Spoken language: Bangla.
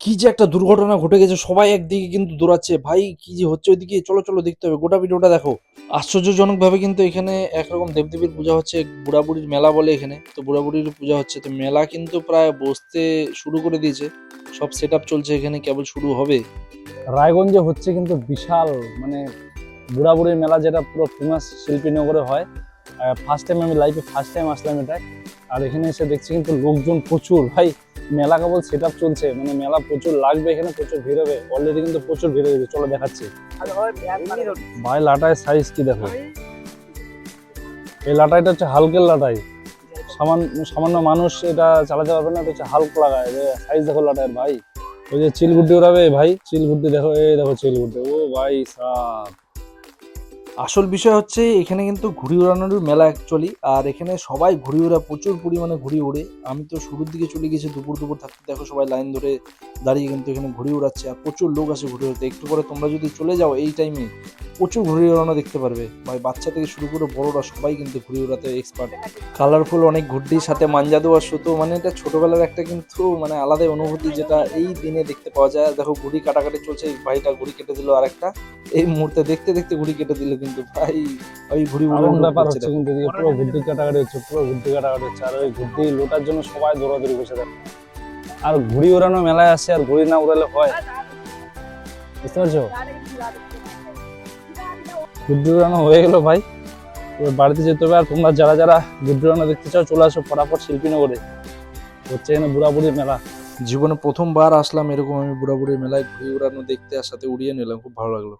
কি যে একটা দুর্ঘটনা ঘটে গেছে, সবাই একদিকে কিন্তু দৌড়াচ্ছে ভাই, কি যে হচ্ছে ওইদিকে, চলো চলো দেখতে হবে, গোটা ভিডিওটা দেখো। আশ্চর্যজনক ভাবে কিন্তু এখানে একরকম দেবদেবীর পূজা হচ্ছে, বুড়াবুড়ির মেলা বলে এখানে, তো বুড়াবুড়ির পূজা হচ্ছে, তো মেলা কিন্তু প্রায় বসতে শুরু করে দিয়েছে, সব সেট আপ চলছে এখানে, কেবল শুরু হবে। রায়গঞ্জে হচ্ছে কিন্তু বিশাল মানে বুড়াবুড়ির মেলা, যেটা পুরো ফেমাস শিল্পীনগরে হয়। ফার্স্ট টাইম আমি লাইফে ফার্স্ট টাইম আসলাম এটা। আর এখানে এসে দেখছি কিন্তু লোকজন প্রচুর ভাই। মেলা কেবল সেট আপ চলছে, মানে মেলা প্রচুর লাগবে, এখানে প্রচুর ভিড় হবে, অলরেডি কিন্তু প্রচুর ভিড় হয়ে গেছে। চলো দেখাচ্ছি ভাই, লাটাই সাইজ কি দেখো। এই লাটাইটা হচ্ছে হালকের লাটাই, সামান্য সামান্য মানুষ এটা চালাতে পারবে না, এটা হচ্ছে হালক লাগায়। সাইজ দেখো লাটাইয়ের ভাই। ওই যে চিলগুড্ডি উড়াবে ভাই, চিলগুড্ডি দেখো, এই দেখো চিলগুড্ডি, ও ভাই সাব। আসল বিষয় হচ্ছে এখানে কিন্তু ঘুড়ি উড়ানোর মেলা অ্যাকচুয়ালি, আর এখানে সবাই ঘুড়ি ওড়া, প্রচুর পরিমাণে ঘুড়ি ওড়ে। আমি তো শুরুর দিকে চলে গেছি, দুপুর দুপুর থাকতে দেখো সবাই লাইন ধরে দাঁড়িয়ে কিন্তু এখানে ঘুড়ি উড়াচ্ছে, আর প্রচুর লোক আছে ঘুড়ি উড়াতে। একটু পরে তোমরা যদি চলে যাও এই টাইমে, প্রচুর ঘুড়ি ওড়ানো দেখতে পারবে ভাই, বাচ্চা থেকে শুরু করে বড়রা সবাই কিন্তু ঘুড়ি ওড়াতে এক্সপার্ট। কালারফুল অনেক ঘুড়ির সাথে মাঞ্জাদু আর সুতো, মানে এটা ছোটবেলার একটা কিন্তু মানে আলাদাই অনুভূতি, যেটা এই দিনে দেখতে পাওয়া যায়। আর দেখো ঘুড়ি কাটাকাটি চলছে, এই ভাইটা ঘুড়ি কেটে দিল, আর একটা এই মুহূর্তে দেখতে দেখতে ঘুড়ি কেটে দিল কিন্তু ভাই, ওই ঘুড়ি উড়ে দারুণ উড়ে ব্যাপার পড়ছে হচ্ছে দেখো। কিন্তু এদিকে পুরো ঘুরতি কাটাকাটি হচ্ছে, পুরো ঘুরতি কাটাকাটি হচ্ছে। আর ওই ঘুরতি লোটার জন্য সবাই দৌড়াদৌড়ি বসে থাকে। আর ঘুড়ি ওড়ানো মেলায় আসে, আর ঘুড়ি না উড়ালে হয়? বুঝতে পারছো? ঘুড়ি উড়ানো হয়ে গেল ভাই, এবার বাড়িতে যেতে হবে। আর তোমরা যারা যারা ঘুড়ি উড়ানো দেখতে চাও, চলে আসো ফটাফট শিল্পীনগরে, হচ্ছে এখানে বুড়াবুড়ি মেলা। জীবনে প্রথমবার আসলাম এরকম আমি বুড়াবুড়ির মেলায়, ঘুড়ি উড়ানো দেখতে, আর সাথে উড়িয়ে নিলাম, খুব ভালো লাগলো।